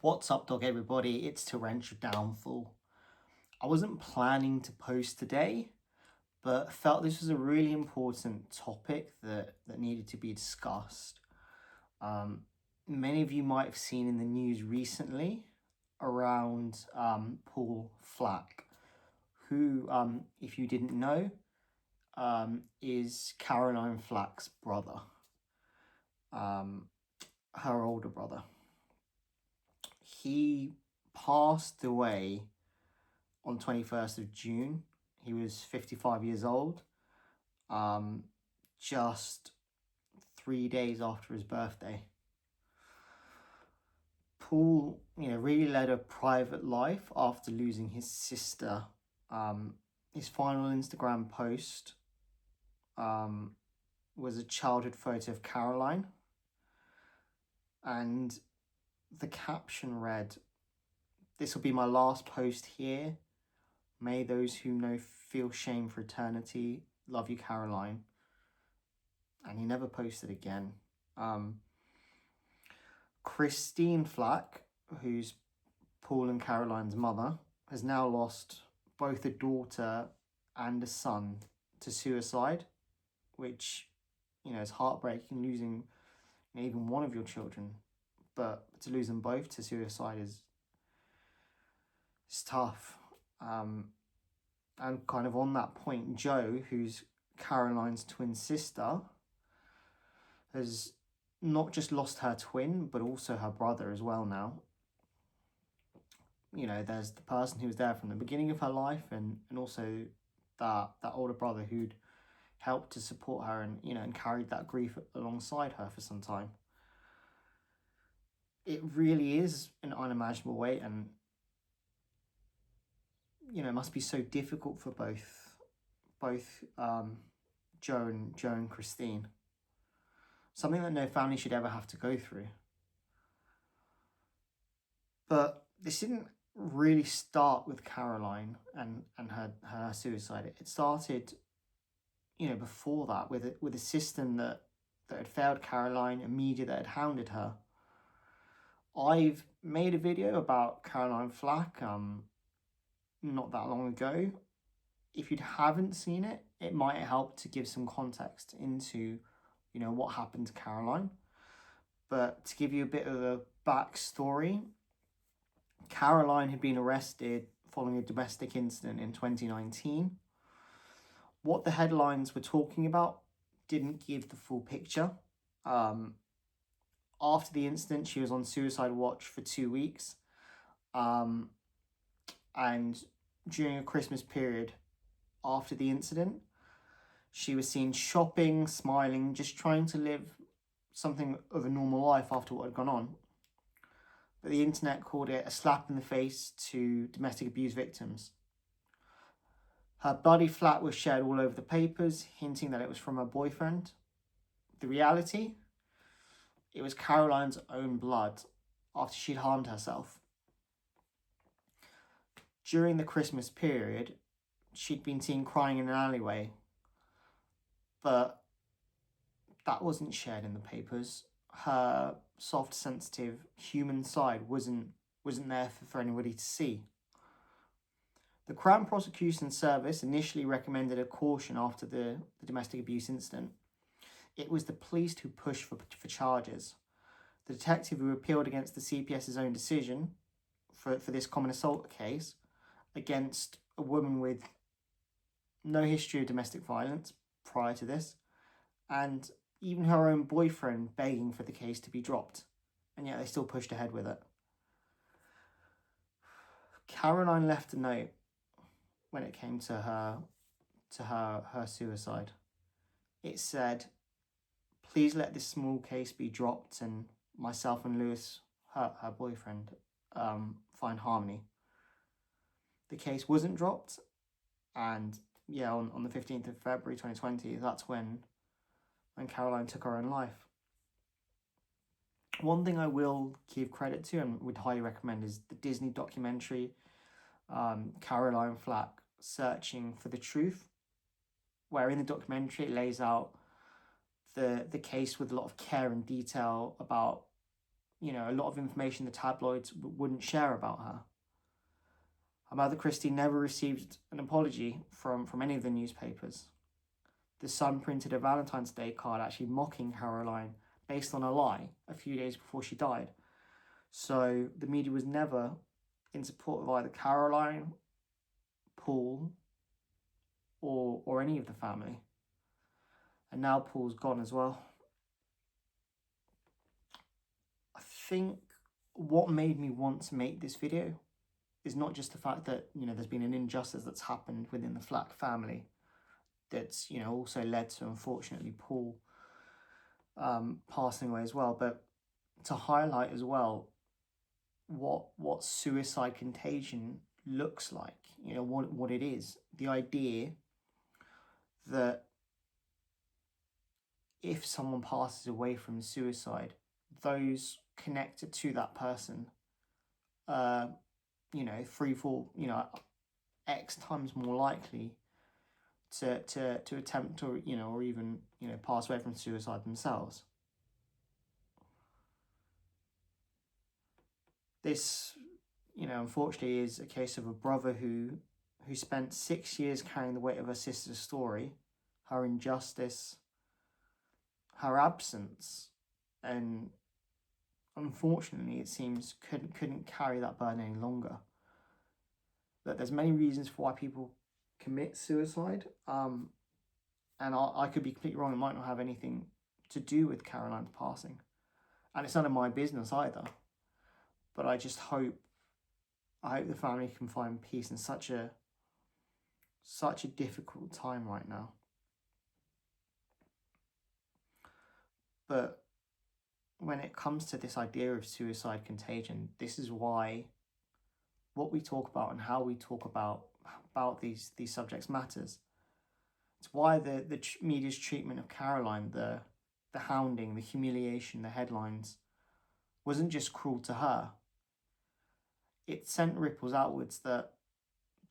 What's up, dog, everybody? It's Torrential Downfall. I wasn't planning to post today, but felt this was a really important topic that needed to be discussed. Many of you might have seen in the news recently around Paul Flack, who, if you didn't know, is Caroline Flack's brother, her older brother. He passed away on 21st of June. He was 55 years old, just 3 days after his birthday. Paul, really led a private life after losing his sister. His final Instagram post was a childhood photo of Caroline, and the caption read, "This will be my last post here. May those who know feel shame for eternity. Love you, Caroline." And he never posted again. Christine Flack, who's Paul and Caroline's mother, has now lost both a daughter and a son to suicide, which, is heartbreaking, losing even one of your children. But to lose them both to suicide is tough. And kind of on that point, Jo, who's Caroline's twin sister, has not just lost her twin, but also her brother as well now. There's the person who was there from the beginning of her life, and also that older brother who'd helped to support her and carried that grief alongside her for some time. It really is an unimaginable weight, and it must be so difficult for both Jo and Christine. Something that no family should ever have to go through. But this didn't really start with Caroline and her suicide. It started, before that with a system that had failed Caroline, a media that had hounded her. I've made a video about Caroline Flack not that long ago. If you haven't seen it, it might help to give some context into, what happened to Caroline. But to give you a bit of a backstory, Caroline had been arrested following a domestic incident in 2019. What the headlines were talking about didn't give the full picture. After the incident, she was on suicide watch for 2 weeks. And during a Christmas period after the incident, she was seen shopping, smiling, just trying to live something of a normal life after what had gone on. But the internet called it a slap in the face to domestic abuse victims. Her bloody flat was shared all over the papers, hinting that it was from her boyfriend. The reality? It was Caroline's own blood after she'd harmed herself. During the Christmas period, she'd been seen crying in an alleyway, but that wasn't shared in the papers. Her soft, sensitive human side wasn't there for anybody to see. The Crown Prosecution Service initially recommended a caution after the domestic abuse incident. It was the police who pushed for charges. The detective who appealed against the CPS's own decision for this common assault case against a woman with no history of domestic violence prior to this, and even her own boyfriend begging for the case to be dropped, and yet they still pushed ahead with it. Caroline left a note when it came to her suicide. It said, "Please let this small case be dropped and myself and Lewis, her boyfriend, find harmony." The case wasn't dropped, and on the 15th of February 2020, that's when Caroline took her own life. One thing I will give credit to and would highly recommend is the Disney documentary, Caroline Flack, Searching for the Truth, where in the documentary it lays out the case with a lot of care and detail about a lot of information the tabloids wouldn't share about her. Her mother, Christine, never received an apology from any of the newspapers. The Sun printed a Valentine's Day card actually mocking Caroline based on a lie a few days before she died. So the media was never in support of either Caroline, Paul, or any of the family. And now Paul's gone as well. I think what made me want to make this video is not just the fact that, there's been an injustice that's happened within the Flack family that's, also led to, unfortunately, Paul passing away as well, but to highlight as well what suicide contagion looks like, what it is. The idea that if someone passes away from suicide, those connected to that person, 3, 4, X times more likely to attempt or even, pass away from suicide themselves. This, unfortunately is a case of a brother who spent 6 years carrying the weight of her sister's story, her injustice, her absence, and unfortunately it seems couldn't carry that burden any longer. But there's many reasons for why people commit suicide, and I could be completely wrong. It might not have anything to do with Caroline's passing, and it's none of my business either. But I just hope the family can find peace in such a difficult time right now. But when it comes to this idea of suicide contagion, this is why what we talk about and how we talk about these subjects matters. It's why the media's treatment of Caroline, the hounding, the humiliation, the headlines, wasn't just cruel to her. It sent ripples outwards that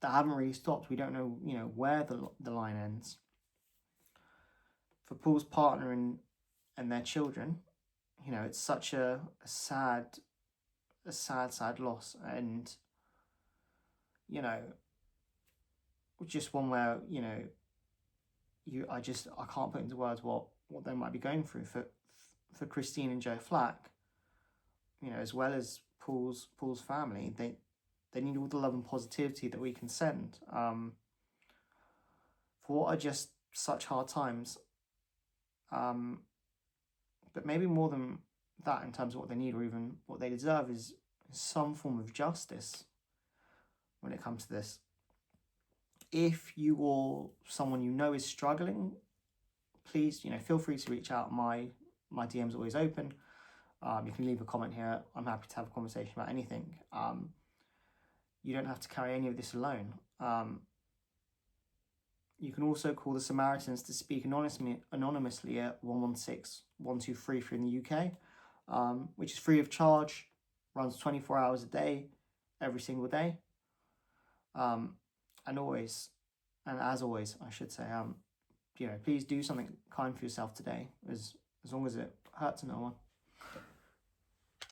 haven't really stopped. We don't know, where the line ends. For Paul's partner and their children, it's such a sad loss, and just one where I can't put into words what they might be going through. For Christine and Joe Flack, as well as Paul's family, they need all the love and positivity that we can send, for what are just such hard times. But maybe more than that, in terms of what they need or even what they deserve, is some form of justice when it comes to this. If you or someone is struggling, please, feel free to reach out. My DM's always open. You can leave a comment here. I'm happy to have a conversation about anything. You don't have to carry any of this alone. You can also call the Samaritans to speak anonymously at 116-1233 if you're in the UK, which is free of charge, runs 24 hours a day, every single day. And as always, I should say, please do something kind for yourself today, as long as it hurts no one.